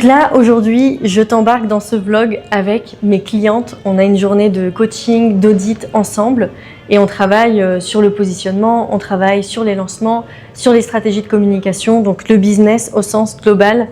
Donc là, aujourd'hui, je t'embarque dans ce vlog avec mes clientes. On a une journée de coaching, d'audit ensemble et on travaille sur le positionnement, on travaille sur les lancements, sur les stratégies de communication, donc le business au sens global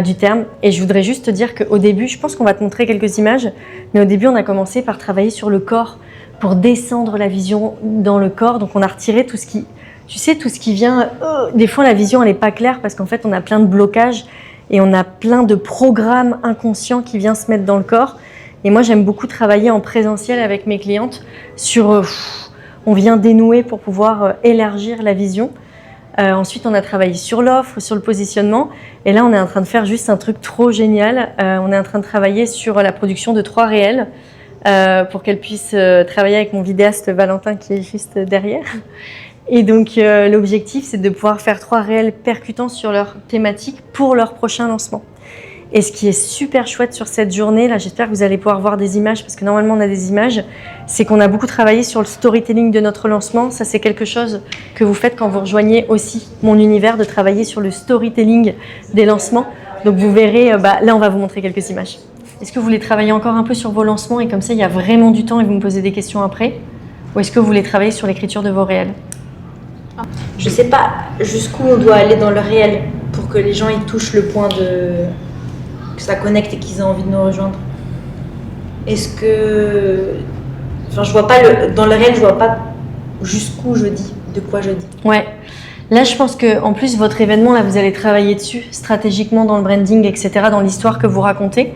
du terme. Et je voudrais juste te dire qu'au début, je pense qu'on va te montrer quelques images, mais au début, on a commencé par travailler sur le corps pour descendre la vision dans le corps. Donc on a retiré tout ce qui, tu sais, tout ce qui vient. Des fois, la vision, elle n'est pas claire parce qu'en fait, on a plein de blocages. Et on a plein de programmes inconscients qui viennent se mettre dans le corps. Et moi, j'aime beaucoup travailler en présentiel avec mes clientes sur... on vient dénouer pour pouvoir élargir la vision. Ensuite, on a travaillé sur l'offre, sur le positionnement. Et là, on est en train de faire juste un truc trop génial. On est en train de travailler sur la production de 3 réels pour qu'elles puissent travailler avec mon vidéaste Valentin qui est juste derrière. Et donc, l'objectif, c'est de pouvoir faire 3 réels percutants sur leur thématique pour leur prochain lancement. Et ce qui est super chouette sur cette journée, là, j'espère que vous allez pouvoir voir des images, parce que normalement, on a des images, c'est qu'on a beaucoup travaillé sur le storytelling de notre lancement. Ça, c'est quelque chose que vous faites quand vous rejoignez aussi mon univers, de travailler sur le storytelling des lancements. Donc, vous verrez, là, on va vous montrer quelques images. Est-ce que vous voulez travailler encore un peu sur vos lancements, et comme ça, il y a vraiment du temps et vous me posez des questions après? Ou est-ce que vous voulez travailler sur l'écriture de vos réels? Je sais pas jusqu'où on doit aller dans le réel pour que les gens ils touchent le point de que ça connecte et qu'ils aient envie de nous rejoindre. Est-ce que, enfin, je vois pas dans le réel, je vois pas jusqu'où je dis, de quoi je dis. Ouais. Là, je pense que en plus votre événement, là, vous allez travailler dessus stratégiquement dans le branding, etc., dans l'histoire que vous racontez.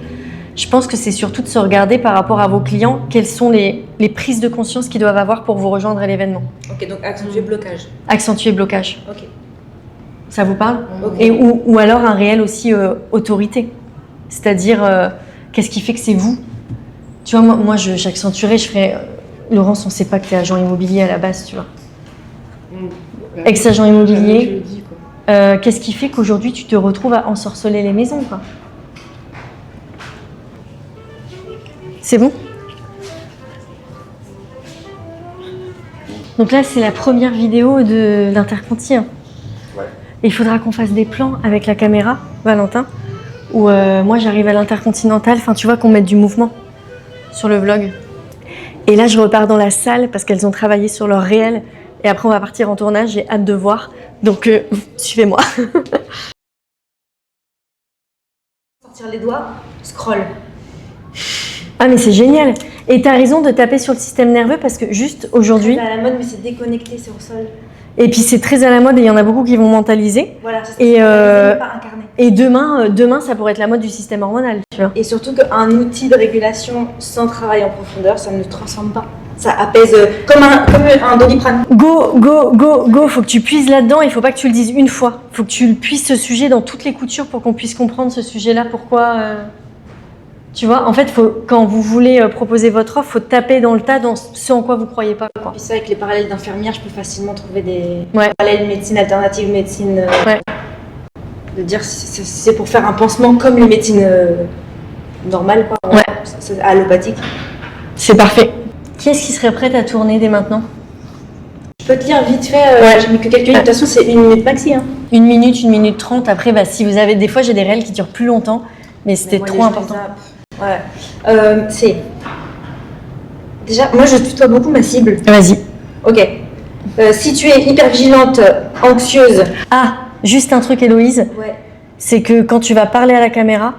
Je pense que c'est surtout de se regarder par rapport à vos clients, quelles sont les prises de conscience qu'ils doivent avoir pour vous rejoindre à l'événement. Ok, donc accentuer blocage. Accentuer blocage. Ok. Ça vous parle? Okay. Et ou alors un réel aussi autorité. C'est-à-dire, qu'est-ce qui fait que c'est vous? Tu vois, moi j'accentuerais, je ferais... Laurence, on ne sait pas que tu es agent immobilier à la base, tu vois. Ex-agent immobilier. Qu'est-ce qui fait qu'aujourd'hui tu te retrouves à ensorceler les maisons, quoi? C'est bon? Donc là, c'est la première vidéo de l'Interconti. Ouais. Et il faudra qu'on fasse des plans avec la caméra, Valentin, où moi j'arrive à l'Intercontinental, enfin tu vois, qu'on mette du mouvement sur le vlog. Et là, je repars dans la salle parce qu'elles ont travaillé sur leur réel. Et après, on va partir en tournage, j'ai hâte de voir. Donc, suivez-moi. Sortir les doigts, scroll. Ah mais c'est génial. Et t'as raison de taper sur le système nerveux parce que juste aujourd'hui... C'est à la mode mais c'est déconnecté, c'est au sol. Et puis c'est très à la mode et il y en a beaucoup qui vont mentaliser. Voilà, c'est pas incarné. Et demain, ça pourrait être la mode du système hormonal, tu vois. Et surtout qu'un outil de régulation sans travail en profondeur, ça ne transforme pas. Ça apaise comme un Doliprane. Go, faut que tu puises là-dedans, il faut pas que tu le dises une fois. Faut que tu puisses ce sujet dans toutes les coutures pour qu'on puisse comprendre ce sujet-là, pourquoi... Tu vois, en fait, quand vous voulez proposer votre offre, il faut taper dans le tas dans ce en quoi vous ne croyez pas. Quoi. Puis ça, avec les parallèles d'infirmières, je peux facilement trouver des parallèles médecine alternative, médecine... De dire c'est pour faire un pansement comme les médecines normales, quoi. C'est allopathique. C'est parfait. Qui est-ce qui serait prête à tourner dès maintenant? Je peux te lire vite fait, j'ai mis que quelques minutes. De toute façon, c'est 1 minute maxi. Hein. 1 minute, 1 minute 30. Après, si vous avez... Des fois, j'ai des réels qui durent plus longtemps, mais c'était trop important. Ouais. C'est... Déjà, moi, je tutoie beaucoup ma cible. Vas-y. Ok. Si tu es hyper vigilante, anxieuse... Ah, juste un truc, Héloïse. Ouais. C'est que quand tu vas parler à la caméra,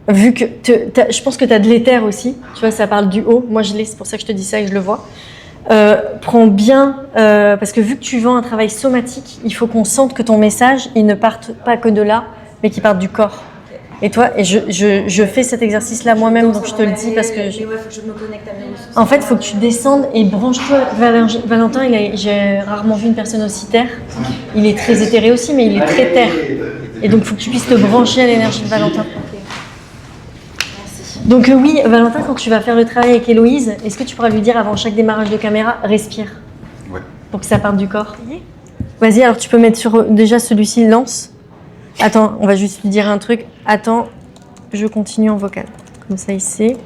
vu que... je pense que tu as de l'éther aussi. Tu vois, ça parle du haut. Moi, je l'ai, c'est pour ça que je te dis ça et que je le vois. Prends bien... parce que vu que tu vends un travail somatique, il faut qu'on sente que ton message, il ne parte pas que de là, mais qu'il parte du corps. Et toi, et je fais cet exercice-là moi-même, donc je te le dis parce que... Ouais, faut que je me connecte à mes ressources. En fait, il faut que tu descendes et branche-toi. Valentin, j'ai rarement vu une personne aussi terre. Il est très éthéré aussi, mais il est très terre. Et donc, il faut que tu puisses te brancher à l'énergie de Valentin. Merci. Donc oui, Valentin, quand tu vas faire le travail avec Héloïse, est-ce que tu pourras lui dire avant chaque démarrage de caméra, respire? Ouais. Pour que ça parte du corps. Vas-y, alors tu peux mettre sur... Déjà, celui-ci, lance. Attends, on va juste lui dire un truc. Attends, je continue en vocal. Comme ça, il sait.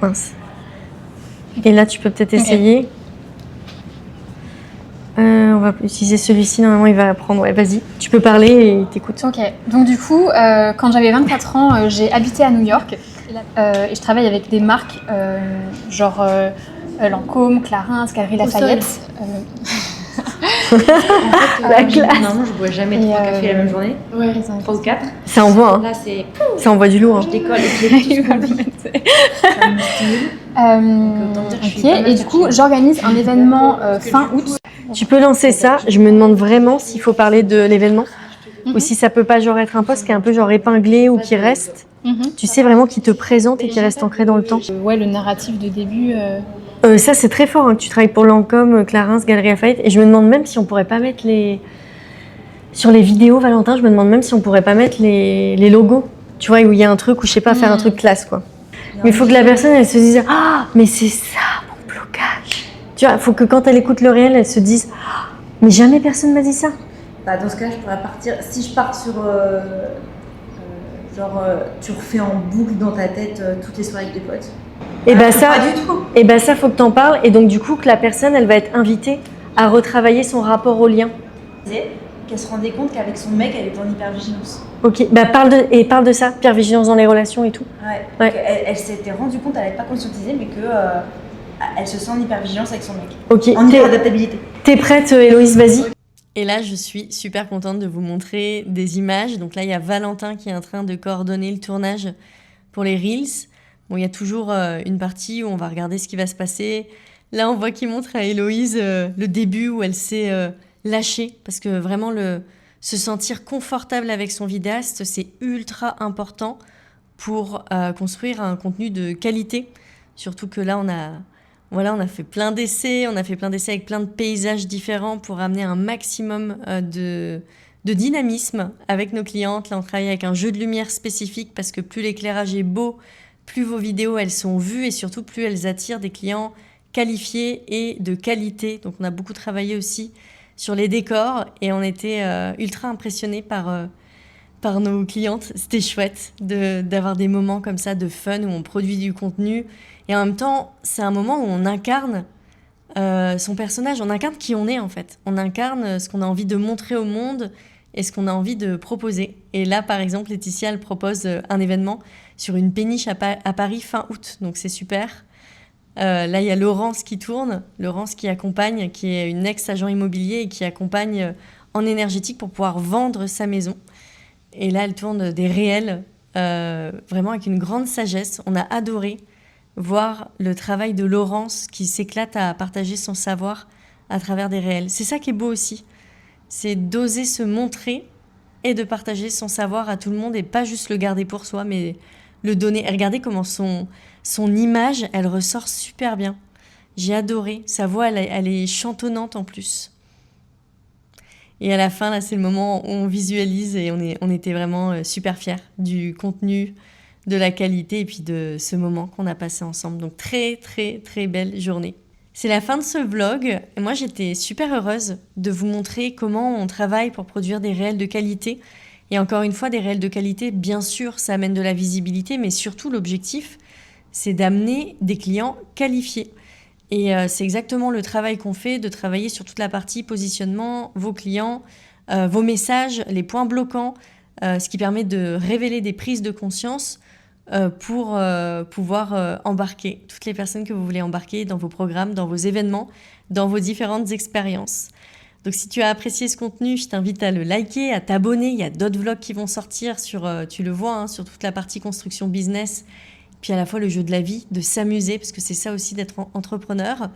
Mince. Et là, tu peux peut-être essayer. on va utiliser celui-ci. Normalement, il va apprendre. Ouais, vas-y, tu peux parler et il t'écoute. Ok, donc du coup, quand j'avais 24 ans, j'ai habité à New York et je travaille avec des marques genre Lancôme, Clarins, Galeries Lafayette. La classe. Normalement, je bois jamais 3 cafés la même journée. Ouais, 3 ou 4. Ça envoie, hein. Là, c'est. Ça envoie du lourd. Je Hein. décolle et tout ce qu'on dit. Ça me stimule. Autant dire que je suis pas mal Et du coup, fatiguée. j'organise un événement fin août. Tu peux lancer ça. Je me demande vraiment s'il faut parler de l'événement ou si ça peut pas genre être un post qui est un peu genre épinglé ou qui reste. Tu sais vraiment qui te présente et qui reste ancré dans le temps. Ouais, le narratif de début. Ça, c'est très fort hein, que tu travailles pour Lancôme, Clarins, Galeries Lafayette. Et je me demande même si on pourrait pas mettre les... Sur les vidéos, Valentin, je me demande même si on pourrait pas mettre les logos. Tu vois, où il y a un truc, où je sais pas, faire un truc classe, quoi. Mais il faut que la personne, elle se dise « Ah, mais c'est ça, mon blocage !» Tu vois, il faut que quand elle écoute le réel, elle se dise « Ah, mais jamais personne m'a dit ça !» Bah, dans ce cas, je pourrais partir. Si je pars sur. Tu refais en boucle dans ta tête toutes les soirées avec tes potes. Et bah ça, Pas du tout. et bah ça, faut que t'en parles. Et donc, du coup, que la personne, elle va être invitée à retravailler son rapport au lien. Qu'elle se rendait compte qu'avec son mec, elle était en hypervigilance. Ok, bah parle de ça, hypervigilance dans les relations et tout. Ouais. Elle s'était rendue compte, elle n'avait pas conscientisé, mais que elle se sent en hypervigilance avec son mec. Ok, En hyperadaptabilité. t'es prête, Héloïse, vas-y. Et là, je suis super contente de vous montrer des images. Donc là, il y a Valentin qui est en train de coordonner le tournage pour les Reels. Bon, il y a toujours une partie où on va regarder ce qui va se passer. Là, on voit qu'il montre à Héloïse le début où elle s'est lâchée. Parce que vraiment, se sentir confortable avec son vidéaste, c'est ultra important pour construire un contenu de qualité. Surtout que là, on a fait plein d'essais. On a fait plein d'essais avec plein de paysages différents pour amener un maximum de dynamisme avec nos clientes. Là, on travaille avec un jeu de lumière spécifique parce que plus l'éclairage est beau, plus vos vidéos, elles sont vues et surtout, plus elles attirent des clients qualifiés et de qualité. Donc, on a beaucoup travaillé aussi sur les décors et on était ultra impressionnés par nos clientes. C'était chouette d'avoir des moments comme ça de fun où on produit du contenu. Et en même temps, c'est un moment où on incarne son personnage, on incarne qui on est en fait. On incarne ce qu'on a envie de montrer au monde et ce qu'on a envie de proposer. Et là, par exemple, Laetitia, elle propose un événement sur une péniche à Paris fin août. Donc c'est super. Là, il y a Laurence qui tourne, Laurence qui accompagne, qui est une ex-agent immobilier et qui accompagne en énergétique pour pouvoir vendre sa maison. Et là, elle tourne des réels, vraiment avec une grande sagesse. On a adoré voir le travail de Laurence qui s'éclate à partager son savoir à travers des réels. C'est ça qui est beau aussi, c'est d'oser se montrer et de partager son savoir à tout le monde et pas juste le garder pour soi, mais le donner. Et regardez comment son image, elle ressort super bien. J'ai adoré. Sa voix, elle est chantonnante en plus. Et à la fin, là, c'est le moment où on visualise et on était vraiment super fiers du contenu, de la qualité et puis de ce moment qu'on a passé ensemble. Donc très, très, très belle journée. C'est la fin de ce vlog. Et moi, j'étais super heureuse de vous montrer comment on travaille pour produire des réels de qualité. Et encore une fois, des réels de qualité, bien sûr, ça amène de la visibilité, mais surtout, l'objectif, c'est d'amener des clients qualifiés. Et c'est exactement le travail qu'on fait, de travailler sur toute la partie positionnement, vos clients, vos messages, les points bloquants, ce qui permet de révéler des prises de conscience pour pouvoir embarquer toutes les personnes que vous voulez embarquer dans vos programmes, dans vos événements, dans vos différentes expériences. Donc si tu as apprécié ce contenu, je t'invite à le liker, à t'abonner. Il y a d'autres vlogs qui vont sortir sur, tu le vois, hein, sur toute la partie construction business, puis à la fois le jeu de la vie, de s'amuser, parce que c'est ça aussi d'être entrepreneur.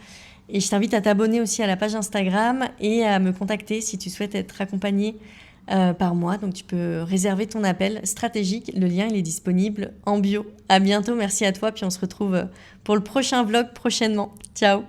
Et je t'invite à t'abonner aussi à la page Instagram et à me contacter si tu souhaites être accompagné par moi. Donc tu peux réserver ton appel stratégique. Le lien, il est disponible en bio. À bientôt, merci à toi. Puis on se retrouve pour le prochain vlog prochainement. Ciao!